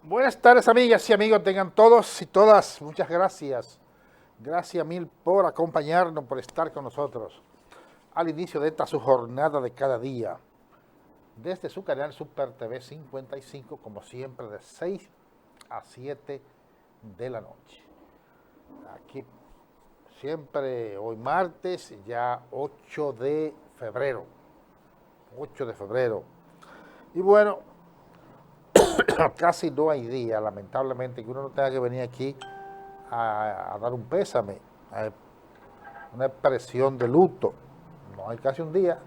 Buenas tardes, amigas y amigos, tengan todos y todas, muchas gracias. Gracias mil por acompañarnos, por estar con nosotros al inicio de esta su jornada de cada día, desde su canal Super TV 55, como siempre, de 6 a 7 de la noche. Aquí siempre, hoy martes, ya 8 de febrero. 8 de febrero. Y bueno, casi no hay día, lamentablemente, que uno no tenga que venir aquí a dar un pésame, a una expresión de luto. No hay casi un día.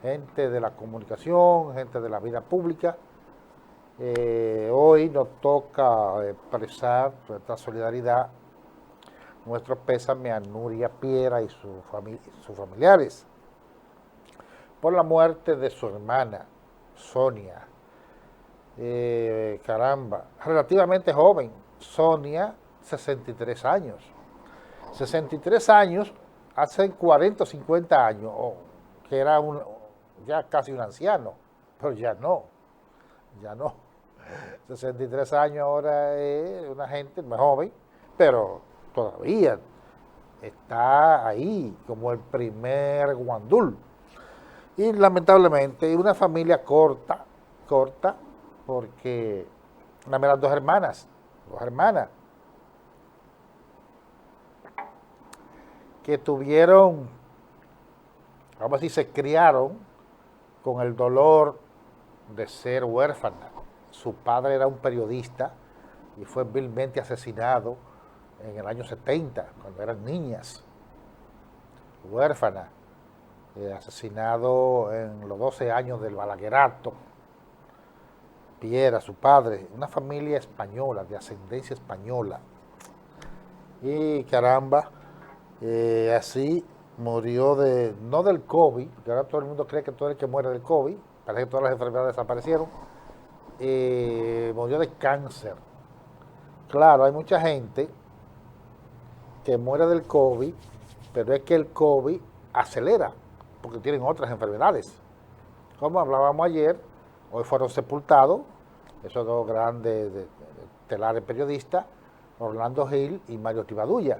Gente de la comunicación, gente de la vida pública. Hoy nos toca expresar nuestra solidaridad, nuestro pésame a Nuria Piera y sus familiares por la muerte de su hermana, Sonia. Caramba, relativamente joven, Sonia, 63 años. 63 años, hace 40 o 50 años, que era ya casi un anciano, pero ya no, ya no. 63 años ahora es una gente más joven, pero todavía está ahí como el primer guandul. Y lamentablemente una familia corta, porque dame las dos hermanas, que tuvieron, vamos a decir, se criaron con el dolor de ser huérfana. Su padre era un periodista y fue vilmente asesinado en el año 70, cuando eran niñas, huérfana, asesinado en los 12 años del Balaguerato. Piera, su padre, una familia española, de ascendencia española. Y caramba, así murió no del COVID, porque ahora todo el mundo cree que todo el que muere del COVID, parece que todas las enfermedades desaparecieron, murió de cáncer. Claro, hay mucha gente que muere del COVID, pero es que el COVID acelera, porque tienen otras enfermedades. Como hablábamos ayer, hoy fueron sepultados esos dos grandes telares periodistas, Orlando Gil y Mario Tibadulla.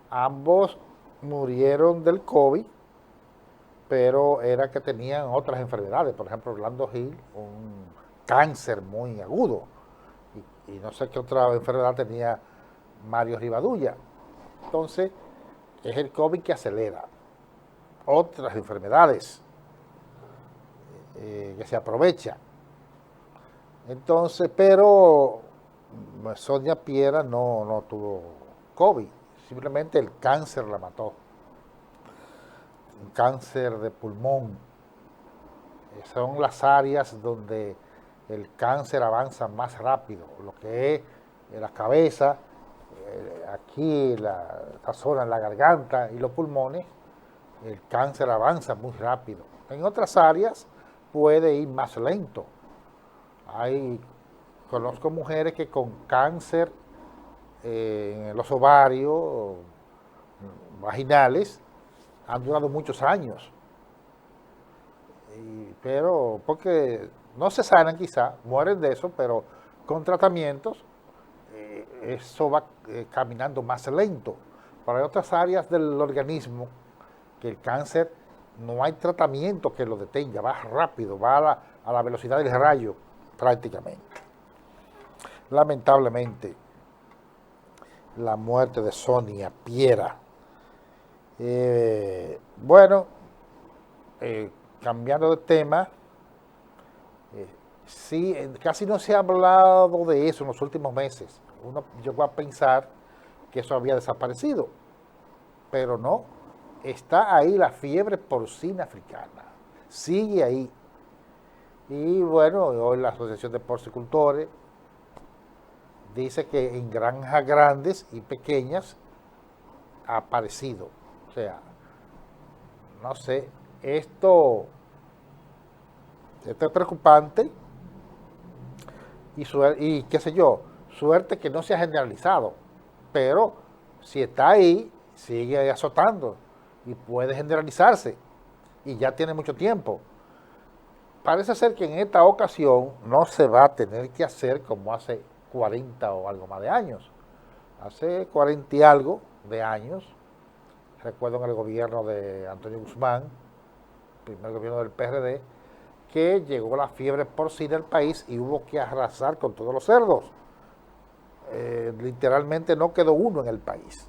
Ambos murieron del COVID, pero era que tenían otras enfermedades. Por ejemplo, Orlando Gil, un cáncer muy agudo. Y no sé qué otra enfermedad tenía Mario Rivadulla. Entonces, es el COVID que acelera otras enfermedades que se aprovecha. Entonces, pero Sonia Piera no tuvo COVID, simplemente el cáncer la mató. Un cáncer de pulmón. Son las áreas donde el cáncer avanza más rápido, lo que es la cabeza, aquí esta zona en la garganta y los pulmones, el cáncer avanza muy rápido. En otras áreas puede ir más lento. Conozco mujeres que con cáncer en los ovarios vaginales han durado muchos años. Pero porque no se sanan quizá, mueren de eso, pero con tratamientos eso va caminando más lento. Pero hay otras áreas del organismo que el cáncer no hay tratamiento que lo detenga, va rápido, va a la velocidad del rayo prácticamente. Lamentablemente, la muerte de Sonia Piera. Bueno, cambiando de tema, sí, casi no se ha hablado de eso en los últimos meses. Uno llegó a pensar que eso había desaparecido, pero no. Está ahí la fiebre porcina africana, sigue ahí. Y bueno, hoy la Asociación de Porcicultores dice que en granjas grandes y pequeñas ha aparecido. O sea, no sé, esto es preocupante y qué sé yo, suerte que no se ha generalizado, pero si está ahí, sigue azotando y puede generalizarse y ya tiene mucho tiempo. Parece ser que en esta ocasión no se va a tener que hacer como hace 40 o algo más de años. Hace 40 y algo de años, recuerdo en el gobierno de Antonio Guzmán, primer gobierno del PRD, que llegó la fiebre porcina al país y hubo que arrasar con todos los cerdos. Literalmente no quedó uno en el país.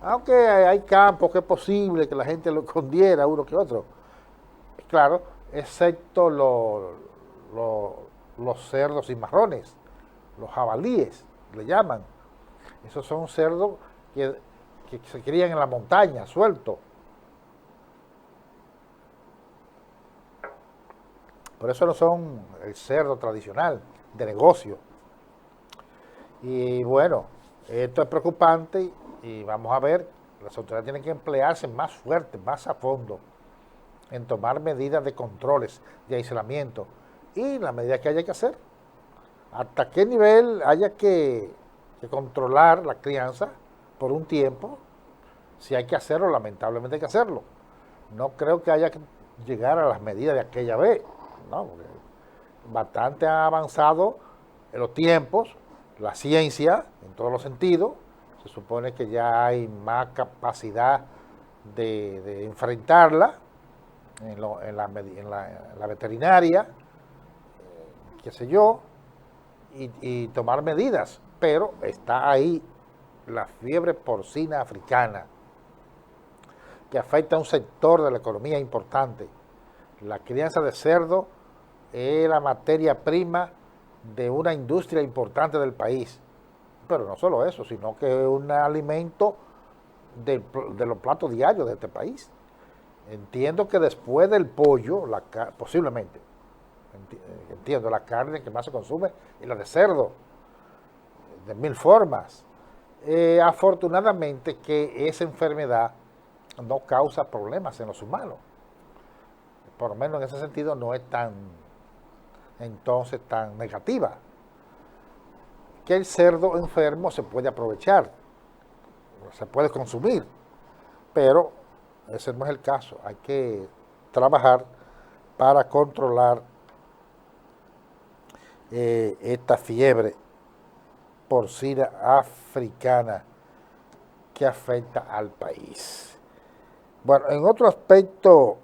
Aunque hay campos que es posible que la gente lo escondiera uno que otro. Claro, excepto los cerdos cimarrones, los jabalíes, le llaman. Esos son cerdos que se crían en la montaña, sueltos. Por eso no son el cerdo tradicional, de negocio. Y bueno, esto es preocupante y vamos a ver, las autoridades tienen que emplearse más fuerte, más a fondo, en tomar medidas de controles, de aislamiento y la medida que haya que hacer. Hasta qué nivel haya que controlar la crianza por un tiempo, si hay que hacerlo, lamentablemente hay que hacerlo. No creo que haya que llegar a las medidas de aquella vez, ¿no? Porque bastante ha avanzado en los tiempos, la ciencia, en todos los sentidos. Se supone que ya hay más capacidad de enfrentarla en la veterinaria, qué sé yo, y tomar medidas. Pero está ahí la fiebre porcina africana, que afecta a un sector de la economía importante. La crianza de cerdo es la materia prima de una industria importante del país. Pero no solo eso, sino que es un alimento de los platos diarios de este país. Entiendo que después del pollo, posiblemente, entiendo, la carne que más se consume es la de cerdo, de mil formas. Afortunadamente que esa enfermedad no causa problemas en los humanos. Por lo menos en ese sentido no es entonces tan negativa. Que el cerdo enfermo se puede aprovechar, se puede consumir, pero ese no es el caso. Hay que trabajar para controlar esta fiebre porcina africana que afecta al país. Bueno, en otro aspecto,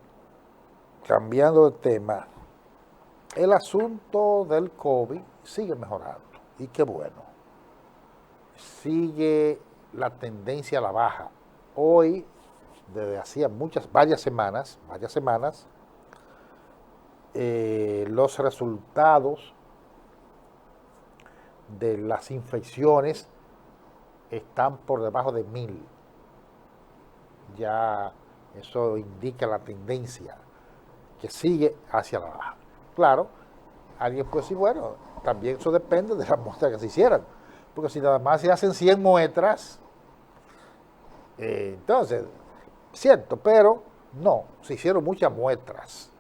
cambiando de tema, el asunto del COVID sigue mejorando. Y qué bueno. Sigue la tendencia a la baja. Hoy, desde hacía varias semanas, los resultados de las infecciones están por debajo de 1000. Ya eso indica la tendencia que sigue hacia la baja. Claro, alguien puede decir, bueno, también eso depende de las muestras que se hicieran, porque si nada más se hacen 100 muestras, entonces, cierto, pero no, se hicieron muchas muestras,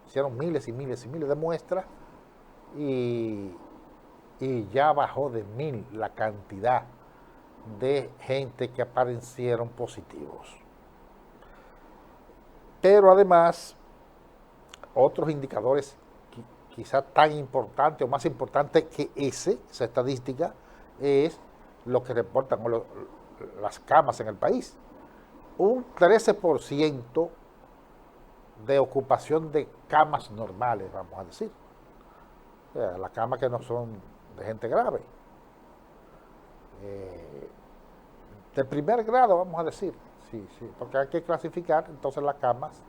hicieron miles y miles y miles de muestras y ya bajó de 1000 la cantidad de gente que aparecieron positivos. Pero además, otros indicadores quizás tan importante o más importante que esa estadística, es lo que reportan las camas en el país. Un 13% de ocupación de camas normales, vamos a decir. O sea, las camas que no son de gente grave. De primer grado, vamos a decir. Sí, porque hay que clasificar entonces las camas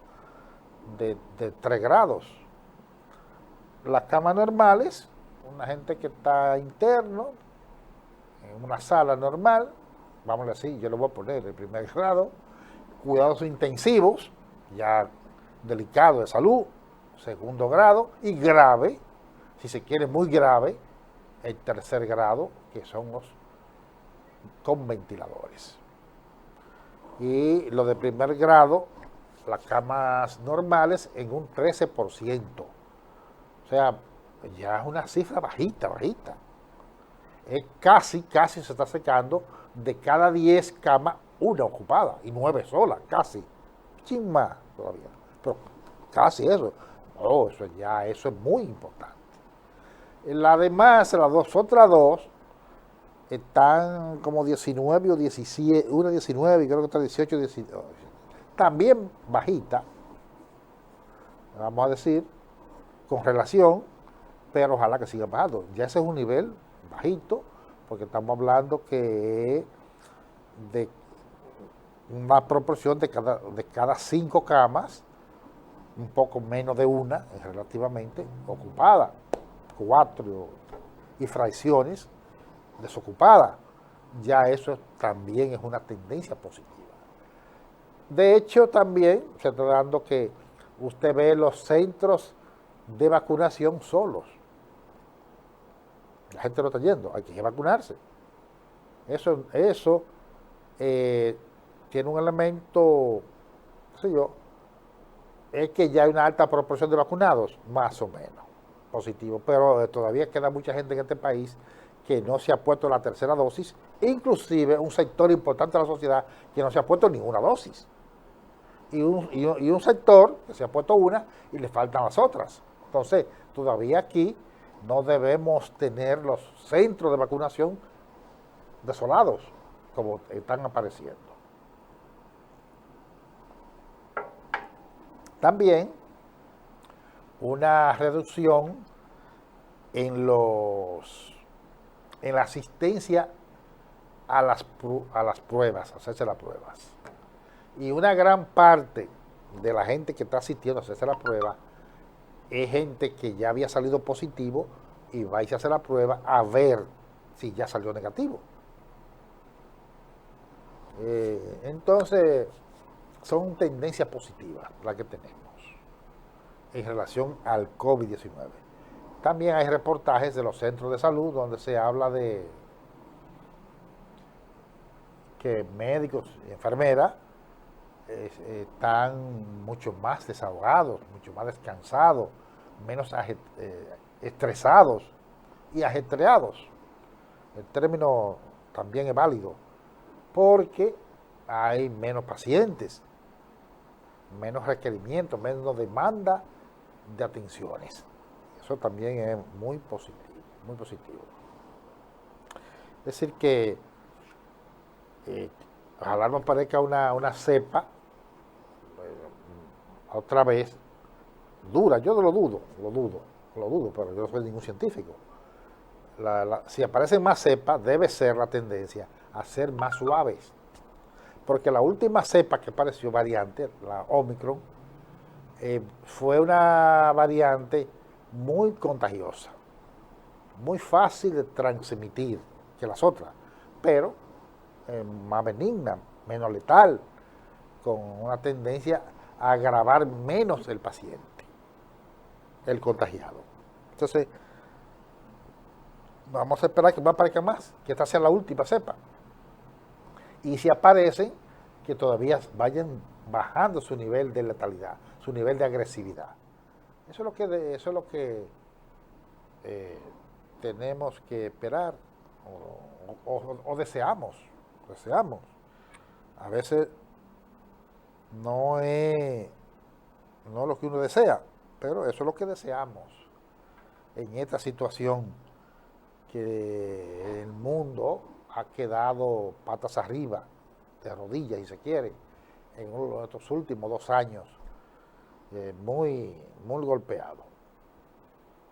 de 3 grados. Las camas normales, una gente que está interno, en una sala normal, vamos a decir, yo lo voy a poner de primer grado, cuidados intensivos, ya delicado de salud, segundo grado, y grave, si se quiere muy grave, el tercer grado, que son los con ventiladores. Y lo de primer grado, las camas normales en un 13%. O sea, ya es una cifra bajita. Es casi se está sacando de cada 10 camas, una ocupada y 9 solas, casi. Chin más todavía. Pero casi eso. Oh, eso es muy importante. Las demás, otras dos, están como 19 o 17, una 19 y creo que otra 18, 19. También bajita, vamos a decir, con relación, pero ojalá que siga bajando. Ya ese es un nivel bajito, porque estamos hablando que de una proporción de cada 5 camas, un poco menos de una, relativamente, ocupada, 4 y fracciones desocupadas. Ya eso también es una tendencia positiva. De hecho, también se está dando que usted ve los centros de vacunación solos. La gente no está yendo, hay que vacunarse. Eso tiene un elemento, qué sé yo, es que ya hay una alta proporción de vacunados, más o menos, positivo. Pero todavía queda mucha gente en este país que no se ha puesto la tercera dosis, inclusive un sector importante de la sociedad que no se ha puesto ninguna dosis. Y un sector que se ha puesto una y le faltan las otras. Entonces, todavía aquí no debemos tener los centros de vacunación desolados, como están apareciendo. También una reducción en la asistencia a las pruebas, hacerse las pruebas. Y una gran parte de la gente que está asistiendo a hacerse la prueba es gente que ya había salido positivo y va a irse a hacer la prueba a ver si ya salió negativo. Entonces, son tendencias positivas las que tenemos en relación al COVID-19. También hay reportajes de los centros de salud donde se habla de que médicos y enfermeras están mucho más desahogados, mucho más descansados, menos estresados y ajetreados. El término también es válido, porque hay menos pacientes, menos requerimientos, menos demanda de atenciones. Eso también es muy positivo, muy positivo. Es decir que ojalá no parezca una cepa otra vez dura. Yo no lo dudo, pero yo no soy ningún científico. Si aparecen más cepas, debe ser la tendencia a ser más suaves. Porque la última cepa que apareció, variante, la Omicron, fue una variante muy contagiosa, muy fácil de transmitir que las otras, pero más benigna, menos letal, con una tendencia a agravar menos el paciente, el contagiado. Entonces, vamos a esperar que no aparezca más, que esta sea la última cepa. Y si aparecen, que todavía vayan bajando su nivel de letalidad, su nivel de agresividad. Eso es lo que tenemos que esperar o deseamos. A veces no es lo que uno desea, pero eso es lo que deseamos en esta situación que el mundo ha quedado patas arriba, de rodillas, si se quiere, en estos últimos 2 años, muy golpeado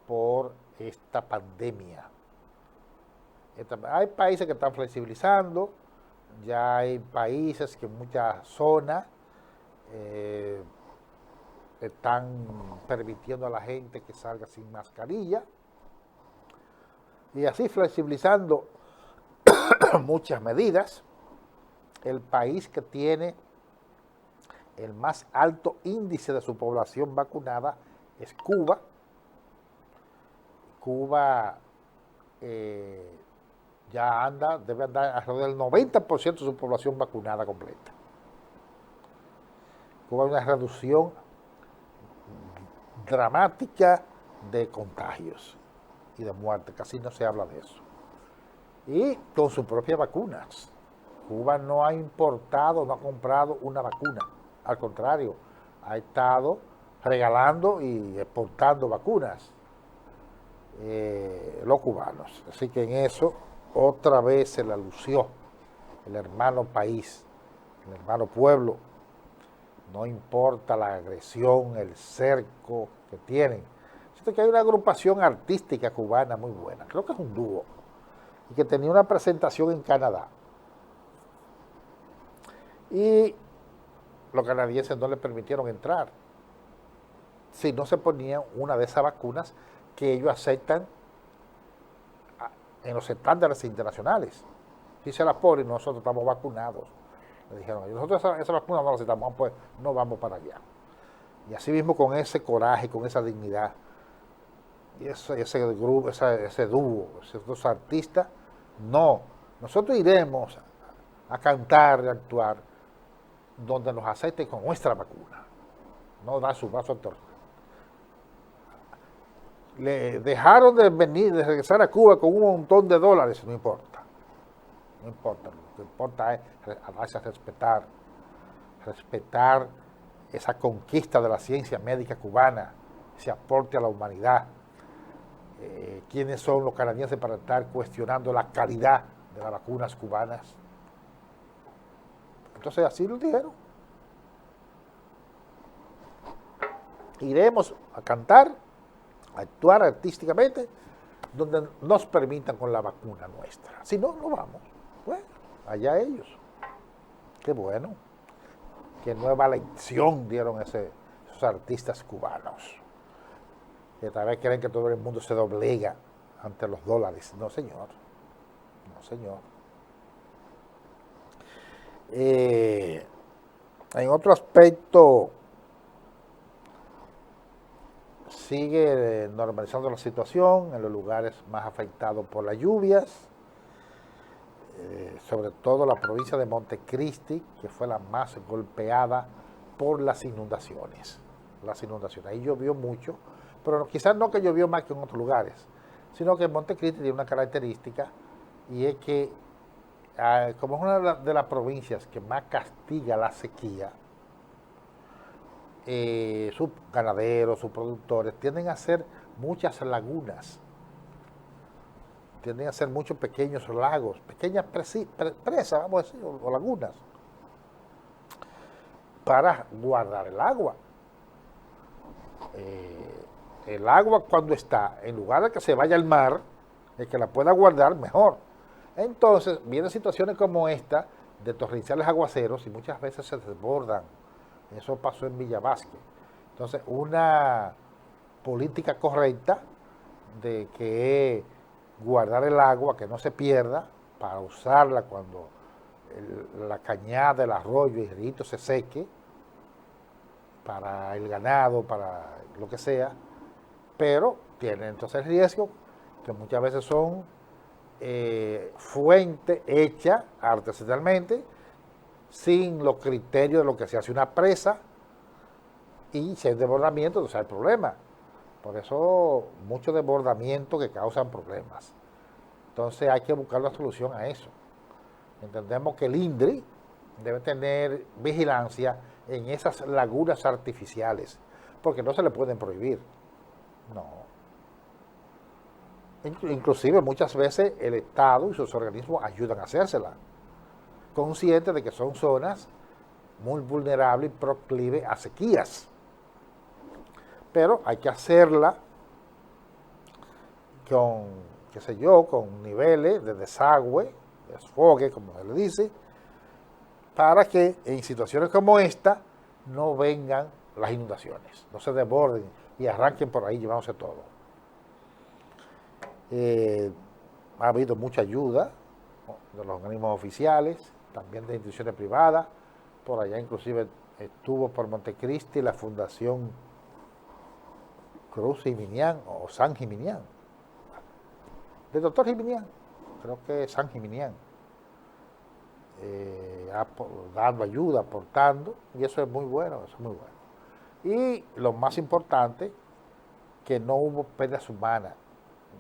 por esta pandemia. Hay países que están flexibilizando, ya hay países que en muchas zonas están permitiendo a la gente que salga sin mascarilla, y así flexibilizando muchas medidas. El país que tiene el más alto índice de su población vacunada es Cuba. Cuba ya debe andar alrededor del 90% de su población vacunada completa. Cuba hay una reducción dramática de contagios y de muertes, casi no se habla de eso. Y con sus propias vacunas. Cuba no ha importado, no ha comprado una vacuna. Al contrario, ha estado regalando y exportando vacunas. los cubanos. Así que en eso otra vez se le lució el hermano país, el hermano pueblo. No importa la agresión, el cerco que tienen. Siento que hay una agrupación artística cubana muy buena, creo que es un dúo, y que tenía una presentación en Canadá. Y los canadienses no le permitieron entrar si no se ponían una de esas vacunas que ellos aceptan en los estándares internacionales. Si se las ponen, nosotros estamos vacunados. Le dijeron, nosotros esa vacuna no la aceptamos, pues no vamos para allá. Y así mismo con ese coraje, con esa dignidad, y ese grupo, ese dúo, esos dos artistas, no. Nosotros iremos a cantar, a actuar, donde nos acepten con nuestra vacuna. No da su brazo a torcer. Le dejaron de venir, de regresar a Cuba con un montón de dólares, no importa. No importa, lo que importa es darse a respetar esa conquista de la ciencia médica cubana, ese aporte a la humanidad. ¿Quiénes son los canadienses para estar cuestionando la calidad de las vacunas cubanas? Entonces así lo dijeron. Iremos a cantar, a actuar artísticamente, donde nos permitan con la vacuna nuestra. Si no, no vamos. Bueno, allá ellos. Qué bueno. Qué nueva lección dieron esos artistas cubanos. Que tal vez creen que todo el mundo se doblega ante los dólares. No, señor. No, señor. En otro aspecto, sigue normalizando la situación en los lugares más afectados por las lluvias, sobre todo la provincia de Montecristi, que fue la más golpeada por las inundaciones. Ahí llovió mucho, pero quizás no que llovió más que en otros lugares, sino que Montecristi tiene una característica, y es que como es una de las provincias que más castiga la sequía, sus ganaderos, sus productores, tienden a hacer muchas lagunas, tienden a hacer muchos pequeños lagos, pequeñas presas, vamos a decir, o lagunas, para guardar el agua. El agua cuando está, en lugar de que se vaya al mar, el que la pueda guardar mejor. Entonces, vienen situaciones como esta, de torrenciales aguaceros, y muchas veces se desbordan. Eso pasó en Villa Vázquez. Entonces, una política correcta de que guardar el agua, que no se pierda, para usarla cuando la cañada, el arroyo y el río se seque, para el ganado, para lo que sea, pero tiene entonces el riesgo que muchas veces son fuente hecha artesanalmente, sin los criterios de lo que se hace una presa, y si hay desbordamiento, entonces hay problema. Por eso muchos desbordamientos que causan problemas. Entonces hay que buscar una solución a eso. Entendemos que el INDRI debe tener vigilancia en esas lagunas artificiales, porque no se le pueden prohibir. No. Inclusive muchas veces el Estado y sus organismos ayudan a hacérsela, conscientes de que son zonas muy vulnerables y proclives a sequías. Pero hay que hacerla con, qué sé yo, con niveles de desagüe, desfogue, como se le dice, para que en situaciones como esta no vengan las inundaciones, no se desborden y arranquen por ahí llevándose todo. Ha habido mucha ayuda de los organismos oficiales, también de instituciones privadas. Por allá inclusive estuvo por Montecristi la Fundación Cruz Jiminián o San Jiminián, del doctor Jiminián, creo que es San Jiminián, dando ayuda, aportando, y eso es muy bueno, eso es muy bueno. Y lo más importante, que no hubo pérdidas humanas,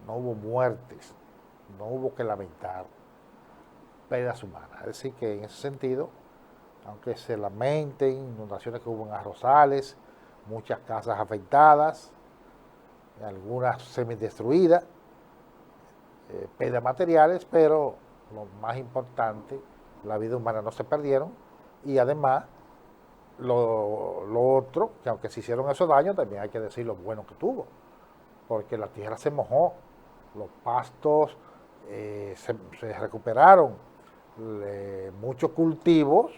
no hubo muertes, no hubo que lamentar pérdidas humanas. Es decir, que en ese sentido, aunque se lamenten inundaciones que hubo en Arrozales, muchas casas afectadas, algunas semidestruidas, pérdidas materiales, pero lo más importante, la vida humana no se perdieron, y además lo otro, que aunque se hicieron esos daños, también hay que decir lo bueno que tuvo, porque la tierra se mojó, los pastos se recuperaron, muchos cultivos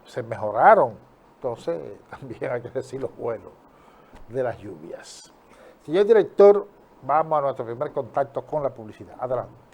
se mejoraron. Entonces, también hay que decir lo bueno de las lluvias. Señor director, vamos a nuestro primer contacto con la publicidad. Adelante.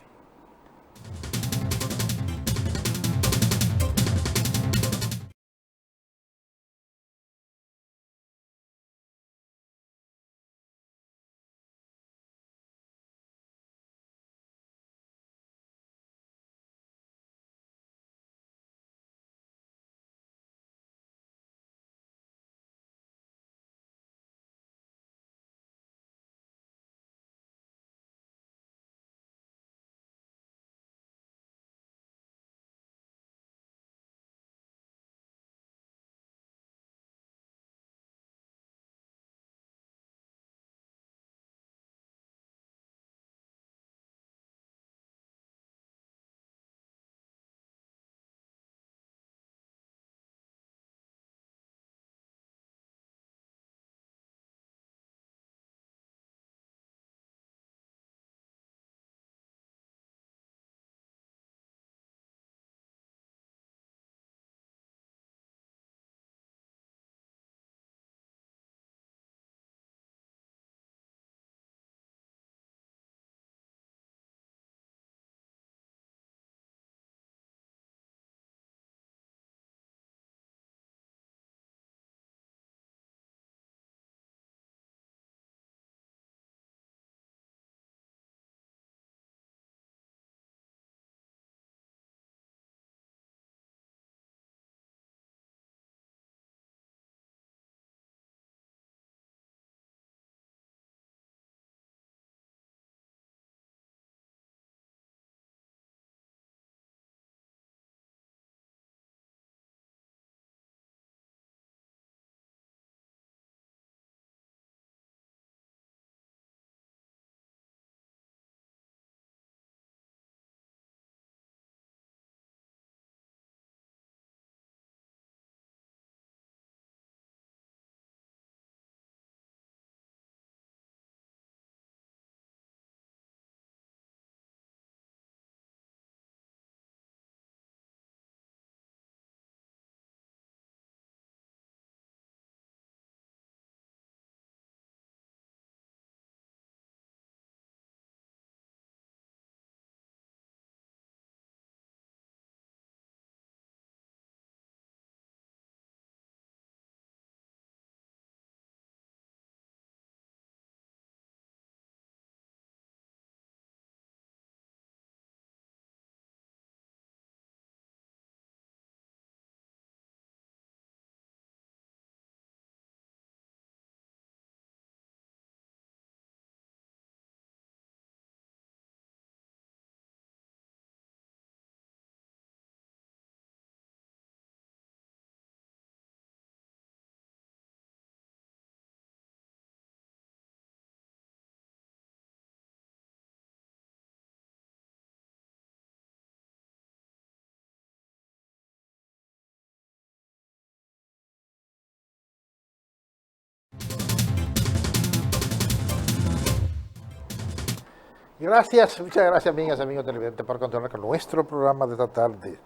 Gracias, muchas gracias, amigas y amigos televidentes, por continuar con nuestro programa de esta tarde,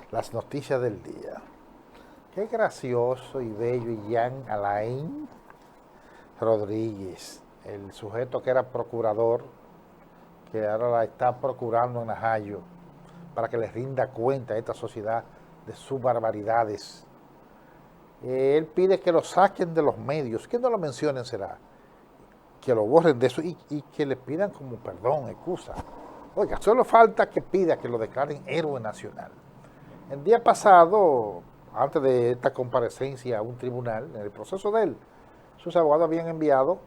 las noticias del día. Qué gracioso y bello y Jean Alain Rodríguez, el sujeto que era procurador, que ahora la está procurando en Najayo, para que les rinda cuenta a esta sociedad de sus barbaridades. Él pide que lo saquen de los medios, que no lo mencionen será, que lo borren de eso y que le pidan como perdón, excusa. Oiga, solo falta que pida que lo declaren héroe nacional. El día pasado, antes de esta comparecencia a un tribunal, en el proceso de él, sus abogados habían enviado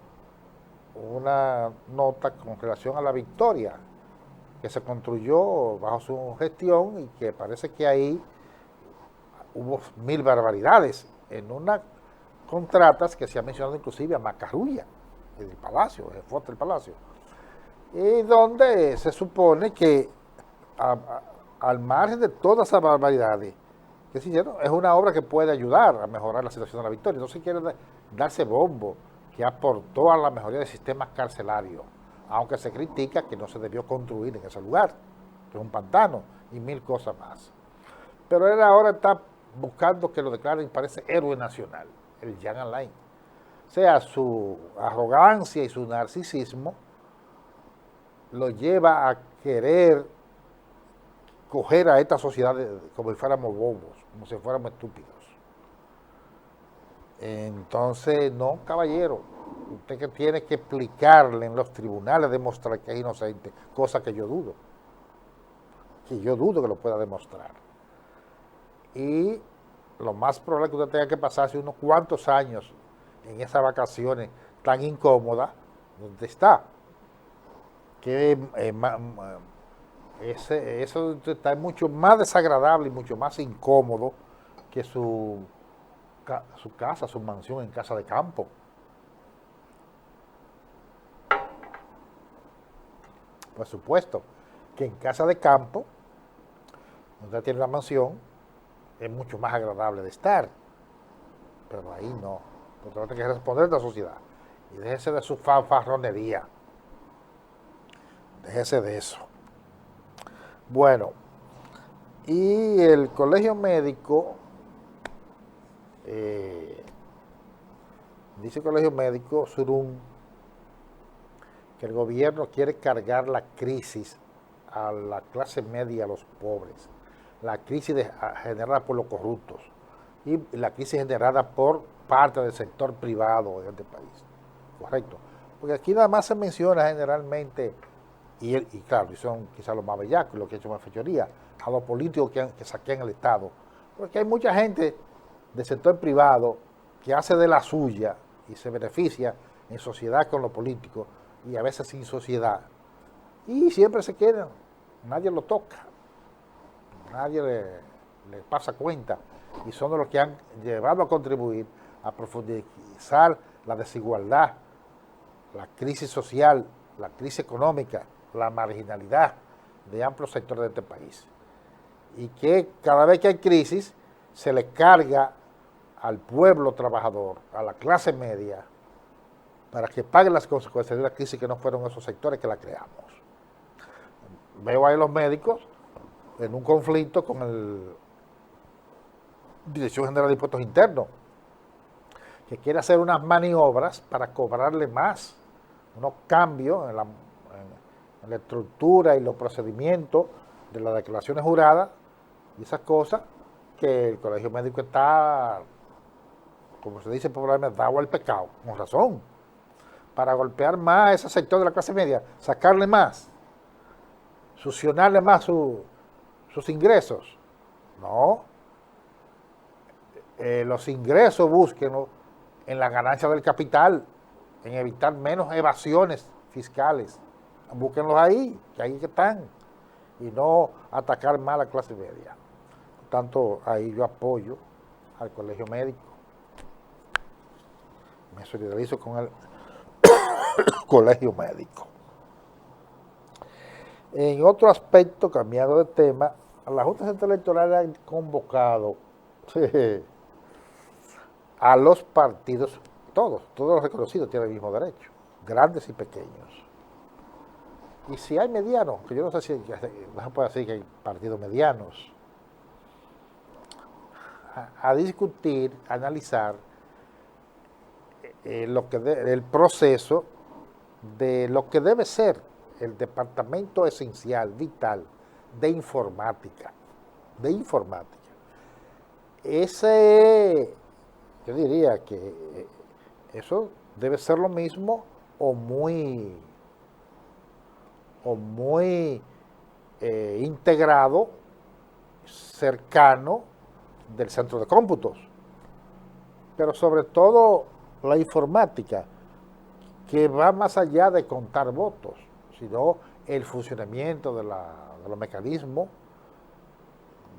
una nota con relación a la victoria que se construyó bajo su gestión y que parece que ahí hubo 1000 barbaridades en unas contratas que se ha mencionado inclusive a Macarulla, el Palacio, el Fuerte del Palacio. y donde se supone que al margen de todas esas barbaridades que se hicieron, es una obra que puede ayudar a mejorar la situación de la Victoria. No se quiere darse bombo que aportó a la mejoría del sistema carcelario, aunque se critica que no se debió construir en ese lugar, que es un pantano y mil cosas más. Pero él ahora está buscando que lo declaren, parece, héroe nacional, el Jean Alain. O sea, su arrogancia y su narcisismo lo lleva a querer coger a esta sociedad como si fuéramos bobos, como si fuéramos estúpidos. Entonces, no, caballero, usted que tiene que explicarle en los tribunales, demostrar que es inocente, cosa que yo dudo que lo pueda demostrar. Y lo más probable es que usted tenga que pasarse unos cuantos años en esas vacaciones tan incómodas donde está. Que eso está mucho más desagradable y mucho más incómodo que su casa, su mansión en casa de campo. Por supuesto que en casa de campo, donde tiene la mansión, es mucho más agradable de estar. Pero ahí no. Porque tiene que responder a la sociedad. Y déjese de su fanfarronería. Déjese de eso. Bueno, y el colegio médico, dice el colegio médico, Surum, que el gobierno quiere cargar la crisis a la clase media, a los pobres, la crisis generada por los corruptos y la crisis generada por parte del sector privado de este país. Correcto. Porque aquí nada más se menciona generalmente, y claro, y son quizás los más bellacos, los que han hecho más fechoría, a los políticos que saquean el Estado. Porque hay mucha gente del sector privado que hace de la suya y se beneficia en sociedad con los políticos y a veces sin sociedad. Y siempre se quedan, nadie lo toca, nadie le pasa cuenta. Y son de los que han llevado a contribuir a profundizar la desigualdad, la crisis social, la crisis económica, la marginalidad de amplios sectores de este país. Y que cada vez que hay crisis se le carga al pueblo trabajador, a la clase media, para que paguen las consecuencias de la crisis que no fueron esos sectores que la creamos. Veo ahí los médicos en un conflicto con la Dirección General de Impuestos Internos, que quiere hacer unas maniobras para cobrarle más, unos cambios en la estructura y los procedimientos de las declaraciones juradas y esas cosas que el colegio médico está, como se dice popularmente, dado al pecado, con razón, para golpear más a ese sector de la clase media, sacarle más, succionarle más sus ingresos. No, los ingresos búsquenlos en la ganancia del capital, en evitar menos evasiones fiscales. Búsquenlos ahí, que ahí que están, y no atacar más a la clase media. Por tanto, ahí yo apoyo al colegio médico. Me solidarizo con el colegio médico. En otro aspecto, cambiando de tema, la Junta Central Electoral ha convocado a los partidos, todos los reconocidos tienen el mismo derecho, grandes y pequeños. Y si hay medianos, que yo no sé si no se puede decir que hay partidos medianos, a discutir, a analizar el proceso de lo que debe ser el departamento esencial, vital, de informática. Yo diría que eso debe ser lo mismo o muy integrado, cercano del centro de cómputos. Pero sobre todo la informática, que va más allá de contar votos, sino el funcionamiento de los mecanismos,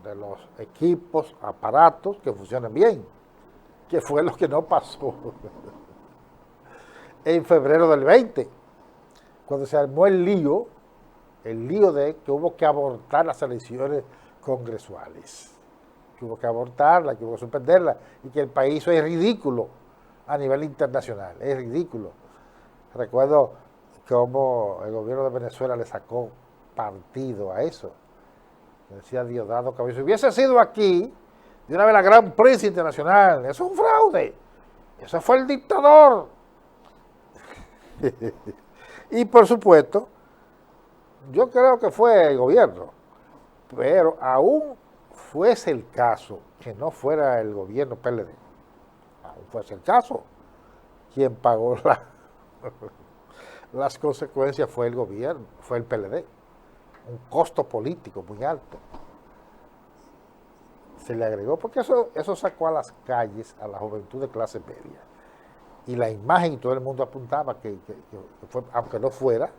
de los equipos, aparatos que funcionen bien, que fue lo que no pasó en febrero del 20, cuando se armó el lío de que hubo que abortar las elecciones congresuales, que hubo que abortarla, que hubo que suspenderla, y que el país es ridículo a nivel internacional, es ridículo. Recuerdo cómo el gobierno de Venezuela le sacó partido a eso. Decía Diosdado Cabello, si hubiese sido aquí, de una vez la gran prensa internacional, eso es un fraude, eso fue el dictador. Y por supuesto, yo creo que fue el gobierno, pero aún fuese el caso que no fuera el gobierno PLD, aún fuese el caso, quien pagó las consecuencias fue el gobierno, fue el PLD, un costo político muy alto. Se le agregó, porque eso sacó a las calles a la juventud de clase media. Y la imagen, y todo el mundo apuntaba que fue, aunque no fuera,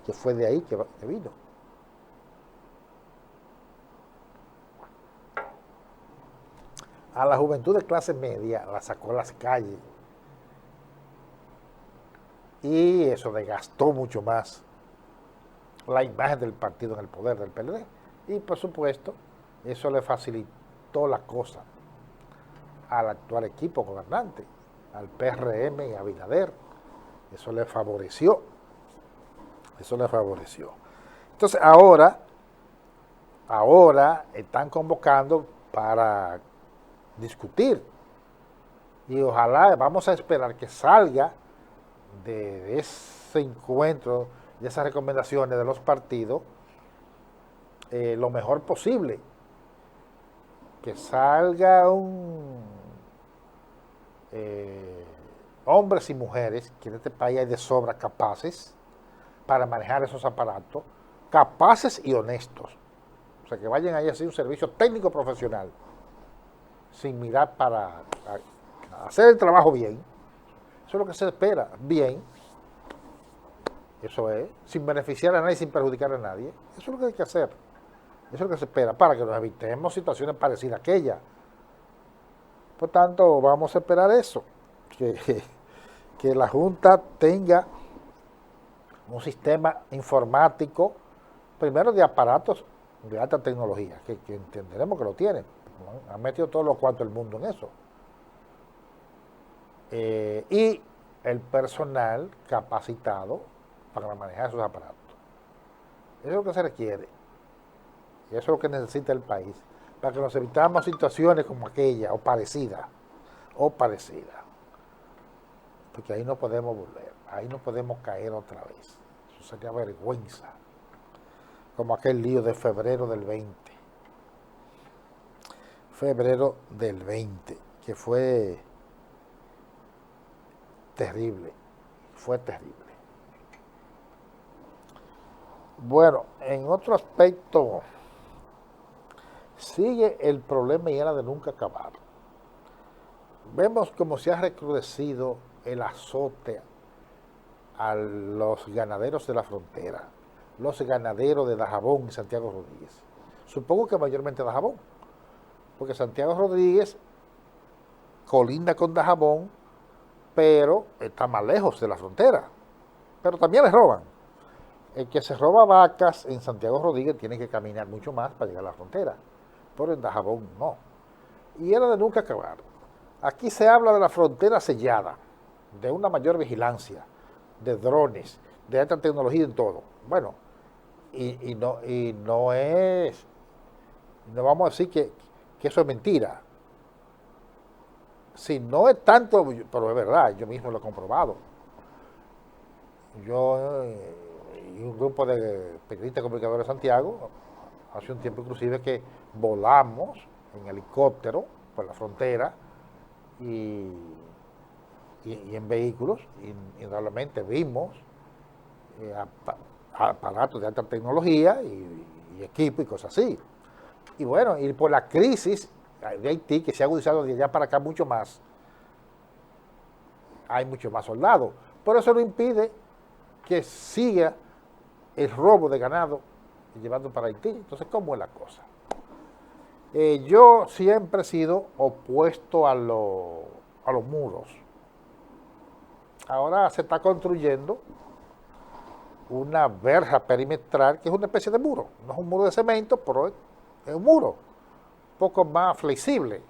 que fue de ahí que vino. A la juventud de clase media la sacó a las calles. Y eso desgastó mucho más la imagen del partido en el poder del PLD. Y por supuesto, eso le facilitó la cosa al actual equipo gobernante, al PRM y a Abinader. Eso le favoreció. Eso le favoreció. Entonces ahora están convocando para discutir. Y ojalá, vamos a esperar que salga de ese encuentro, de esas recomendaciones de los partidos, lo mejor posible. Que salga hombres y mujeres, que en este país hay de sobra capaces para manejar esos aparatos, capaces y honestos. O sea, que vayan ahí a hacer un servicio técnico profesional, sin mirar para hacer el trabajo bien. Eso es lo que se espera, bien. Eso es, sin beneficiar a nadie, sin perjudicar a nadie. Eso es lo que hay que hacer. Eso es lo que se espera, para que nos evitemos situaciones parecidas a aquella. Por tanto, vamos a esperar eso, que la Junta tenga un sistema informático, primero de aparatos de alta tecnología, que entenderemos que lo tienen. Han metido todo lo cuanto el mundo en eso. Y el personal capacitado para manejar esos aparatos. Eso es lo que se requiere. Y eso es lo que necesita el país, para que nos evitamos situaciones como aquella, o parecida. Porque ahí no podemos volver, ahí no podemos caer otra vez. Eso sería vergüenza. Como aquel lío de febrero del 20. Febrero del 20, que fue terrible. Bueno, en otro aspecto, sigue el problema y era de nunca acabar. Vemos cómo se ha recrudecido el azote a los ganaderos de la frontera, los ganaderos de Dajabón y Santiago Rodríguez. Supongo que mayormente Dajabón, porque Santiago Rodríguez colinda con Dajabón, pero está más lejos de la frontera. Pero también les roban. El que se roba vacas en Santiago Rodríguez tiene que caminar mucho más para llegar a la frontera, pero en Dajabón no. Y era de nunca acabar. Aquí se habla de la frontera sellada, de una mayor vigilancia, de drones, de alta tecnología en todo. Bueno, no vamos a decir que eso es mentira. Si no es tanto, pero es verdad, yo mismo lo he comprobado. Yo y un grupo de periodistas comunicadores de Santiago, hace un tiempo inclusive que volamos en helicóptero por la frontera y en vehículos, y realmente vimos aparatos de alta tecnología y equipo y cosas así. Y bueno, y por la crisis de Haití, que se ha agudizado de allá para acá mucho más, hay mucho más soldados. Pero eso no impide que siga el robo de ganado llevando para Haití. Entonces, ¿cómo es la cosa? Yo siempre he sido opuesto a los muros. Ahora se está construyendo una verja perimetral que es una especie de muro. No es un muro de cemento, pero es un muro, un poco más flexible.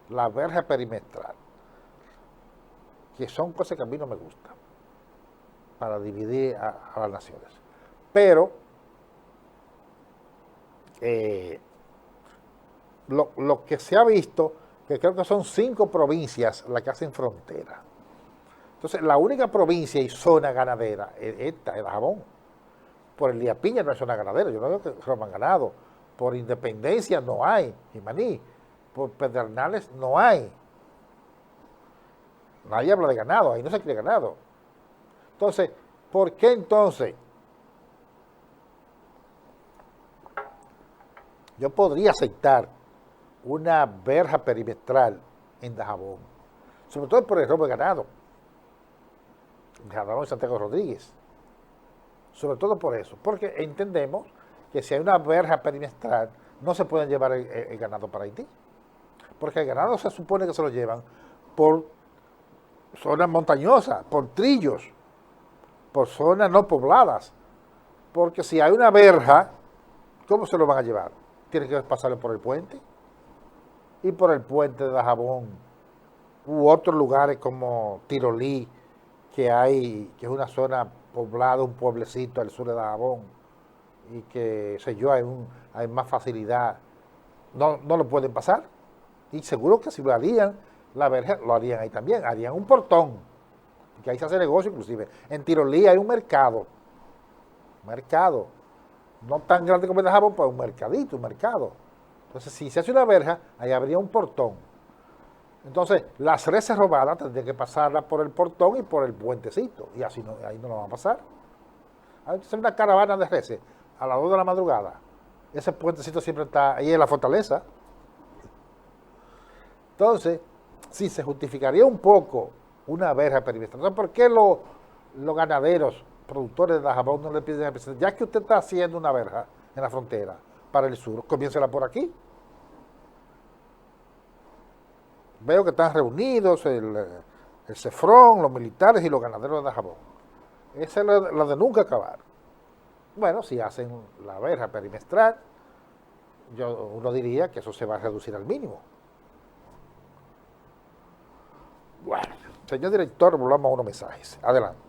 La verja perimetral, que son cosas que a mí no me gustan para dividir a las naciones. Pero eh, lo que se ha visto, que creo que son 5 provincias las que hacen frontera. Entonces, la única provincia y zona ganadera es esta, es Dajabón. Por el Día Piña no es zona ganadera, yo no veo que roban ganado. Por Independencia no hay, Jimaní. Por Pedernales no hay. Nadie habla de ganado, ahí no se quiere ganado. Entonces, ¿por qué entonces yo podría aceptar una verja perimetral en Dajabón? Sobre todo por el robo de ganado. En Dajabón y Santiago Rodríguez. Sobre todo por eso, porque entendemos que si hay una verja perimetral, no se pueden llevar el ganado para Haití. Porque el ganado se supone que se lo llevan por zonas montañosas, por trillos, por zonas no pobladas. Porque si hay una verja, ¿cómo se lo van a llevar? Tienen que pasarlo por el puente. Y por el puente de Dajabón, u otros lugares como Tirolí, que es una zona poblada, un pueblecito al sur de Dajabón, y que, sé yo, hay más facilidad, no lo pueden pasar. Y seguro que si lo harían, la verja lo harían ahí también, harían un portón, que ahí se hace negocio inclusive. En Tirolí hay un mercado, no tan grande como el de Jabón, pero un mercadito, un mercado. Entonces, si se hace una verja, ahí habría un portón. Entonces, las reses robadas tendrían que pasarlas por el portón y por el puentecito, y así no, ahí no lo van a pasar. Hay una caravana de reses a las 2 de la madrugada. Ese puentecito siempre está ahí en la fortaleza. Entonces, sí, se justificaría un poco una verja perimetral. Entonces, ¿por qué los ganaderos, productores de Dajabón, no le piden al presidente, ya que usted está haciendo una verja en la frontera para el sur, comiéncela por aquí? Veo que están reunidos el CEFRON, los militares y los ganaderos de Dajabón. Esa es la de nunca acabar. Bueno, si hacen la verja perimetral, uno diría que eso se va a reducir al mínimo. Bueno, señor director, volvamos a unos mensajes. Adelante.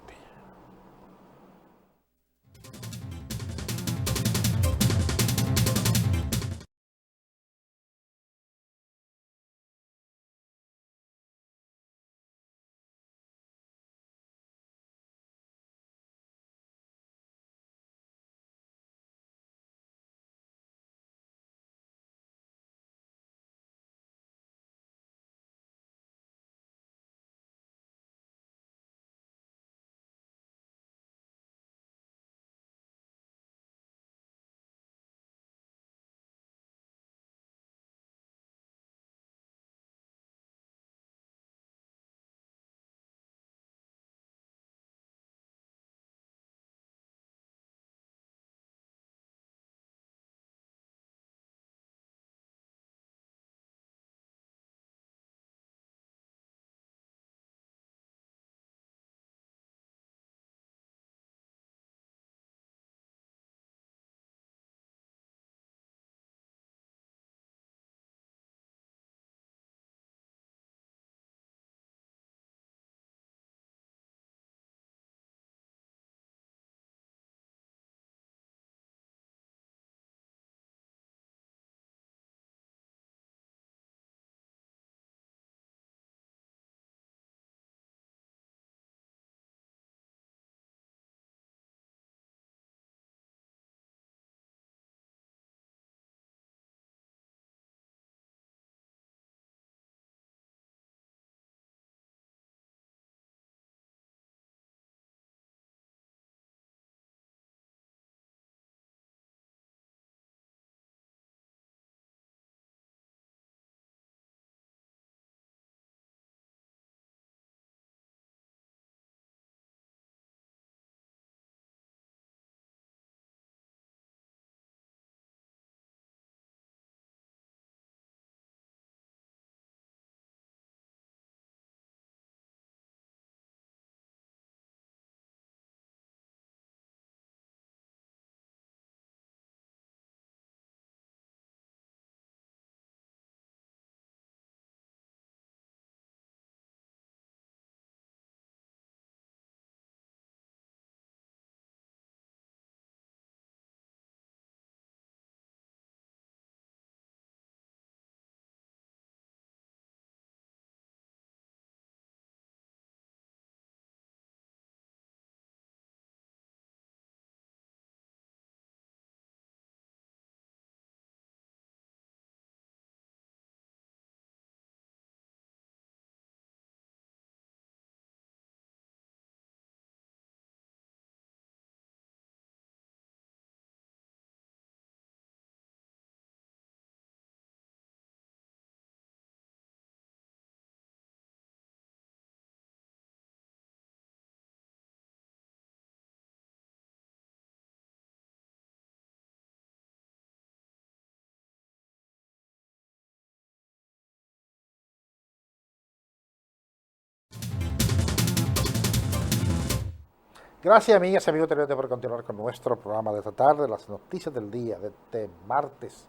Gracias, amigas y amigos televidentes, por continuar con nuestro programa de esta tarde, las noticias del día de este martes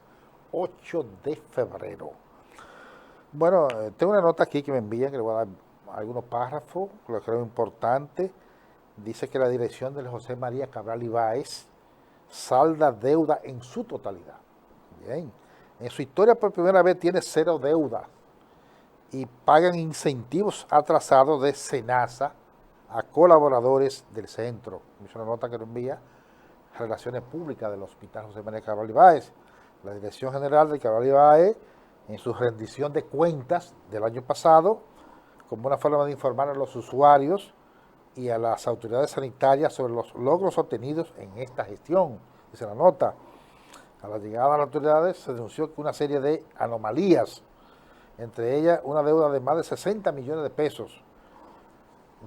8 de febrero. Bueno, tengo una nota aquí que me envían, que le voy a dar algunos párrafos, lo que creo importante. Dice que la dirección de José María Cabral Ibáez salda deuda en su totalidad. Bien. En su historia por primera vez tiene cero deuda y pagan incentivos atrasados de SENASA a colaboradores del centro. Es una nota que lo envía Relaciones Públicas del Hospital José María Cabral Ibáez. La Dirección General de Cabral Ibáez, en su rendición de cuentas del año pasado, como una forma de informar a los usuarios y a las autoridades sanitarias sobre los logros obtenidos en esta gestión. Dice la nota, a la llegada de las autoridades se denunció que una serie de anomalías, entre ellas una deuda de más de 60 millones de pesos,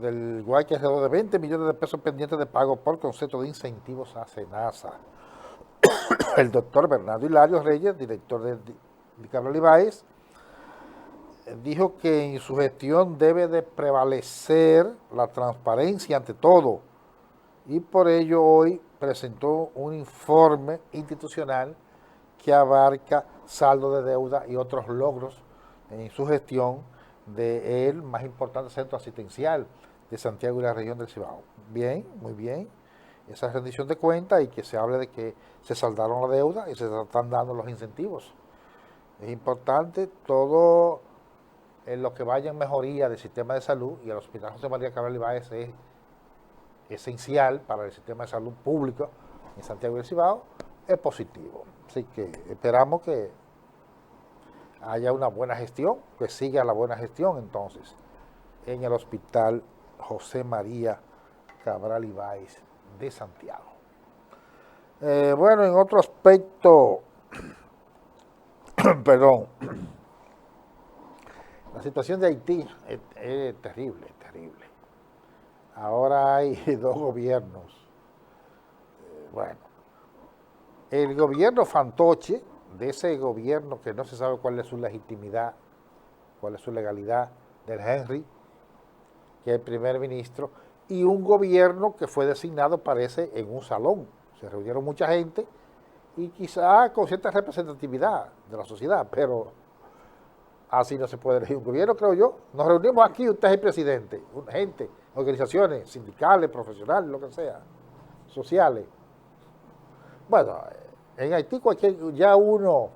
del igual que alrededor de 20 millones de pesos pendientes de pago por concepto de incentivos a SENASA. El doctor Bernardo Hilario Reyes, director de Cabral Ibáez, dijo que en su gestión debe de prevalecer la transparencia ante todo y por ello hoy presentó un informe institucional que abarca saldo de deuda y otros logros en su gestión del más importante centro asistencial de Santiago y la región del Cibao. Bien, muy bien, esa rendición de cuentas y que se hable de que se saldaron la deuda y se están dando los incentivos. Es importante todo en lo que vaya en mejoría del sistema de salud, y el Hospital José María Cabral Ibáez es esencial para el sistema de salud público en Santiago del Cibao, es positivo. Así que esperamos que haya una buena gestión, que siga la buena gestión entonces en el Hospital José María Cabral Ibáez de Santiago. Bueno, en otro aspecto, perdón, la situación de Haití es terrible, terrible. Ahora hay dos gobiernos. Bueno, el gobierno fantoche, de ese gobierno que no se sabe cuál es su legitimidad, cuál es su legalidad, del Henry, que es el primer ministro, y un gobierno que fue designado, parece, en un salón. Se reunieron mucha gente y quizá con cierta representatividad de la sociedad, pero así no se puede elegir un gobierno, creo yo. Nos reunimos aquí, usted es el presidente, gente, organizaciones sindicales, profesionales, lo que sea, sociales. Bueno, en Haití ya uno,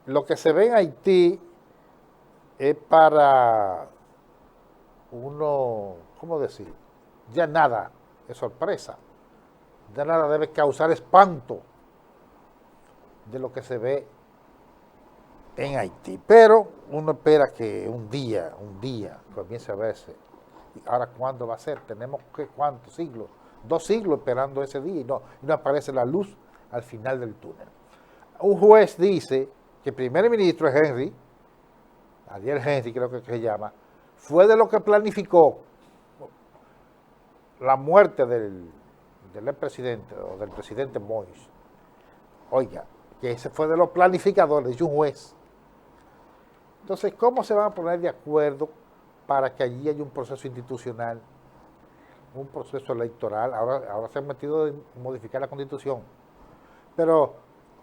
lo que se ve en Haití es para uno, ¿cómo decir? Ya nada es sorpresa, ya nada debe causar espanto de lo que se ve en Haití. Pero uno espera que un día comience a verse. Ahora, ¿cuándo va a ser? Tenemos que, ¿cuántos siglos? 2 siglos esperando ese día y no aparece la luz al final del túnel. Un juez dice que el primer ministro es Henry, Ariel Henry creo que se llama, fue de lo que planificó la muerte del expresidente o del presidente Moïse. Oiga, que ese fue de los planificadores, dice un juez. Entonces, ¿cómo se van a poner de acuerdo para que allí haya un proceso institucional, un proceso electoral? Ahora se han metido en modificar la Constitución. Pero,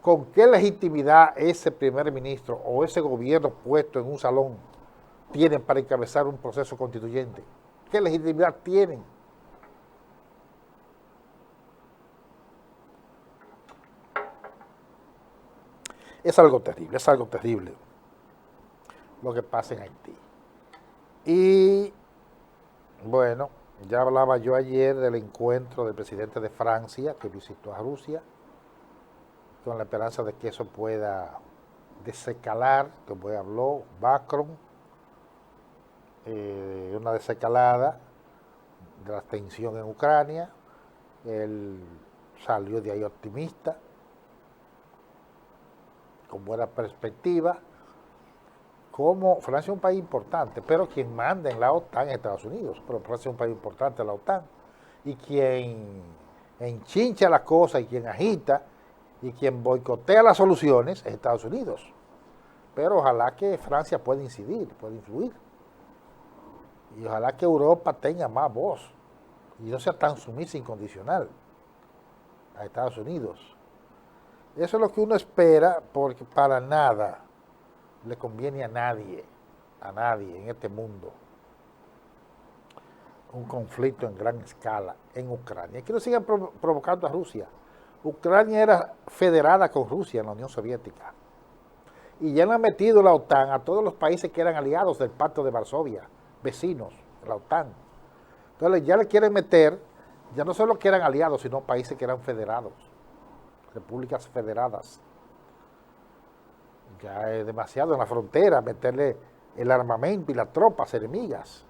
¿con qué legitimidad ese primer ministro o ese gobierno puesto en un salón tienen para encabezar un proceso constituyente? ¿Qué legitimidad tienen? Es algo terrible lo que pasa en Haití. Y bueno, ya hablaba yo ayer del encuentro del presidente de Francia que visitó a Rusia, con la esperanza de que eso pueda desescalar, como habló Macron, una desescalada de la tensión en Ucrania. Él salió de ahí optimista, con buena perspectiva. Como Francia es un país importante, pero quien manda en la OTAN es Estados Unidos, pero Francia es un país importante en la OTAN, y quien enchincha las cosas y quien agita y quien boicotea las soluciones es Estados Unidos. Pero ojalá que Francia pueda incidir, pueda influir, y ojalá que Europa tenga más voz y no sea tan sumisa e incondicional a Estados Unidos. Eso es lo que uno espera, porque para nada le conviene a nadie en este mundo un conflicto en gran escala en Ucrania. Que no sigan provocando a Rusia. Ucrania era federada con Rusia en la Unión Soviética. Y ya le han metido la OTAN a todos los países que eran aliados del Pacto de Varsovia, vecinos de la OTAN. Entonces ya le quieren meter, ya no solo que eran aliados, sino países que eran federados, repúblicas federadas. Ya es demasiado en la frontera meterle el armamento y las tropas enemigas.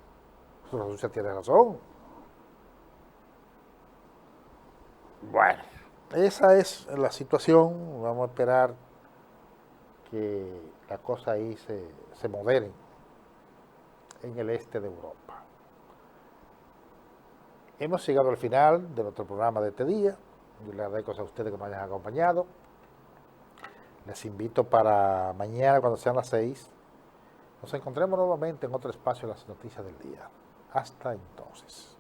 Rusia tiene razón. Bueno, esa es la situación. Vamos a esperar que la cosa ahí se moderen en el este de Europa. Hemos llegado al final de nuestro programa de este día. Yo les agradezco a ustedes que me hayan acompañado. Les invito para mañana, cuando sean las 6, nos encontremos nuevamente en otro espacio de las noticias del día. Hasta entonces.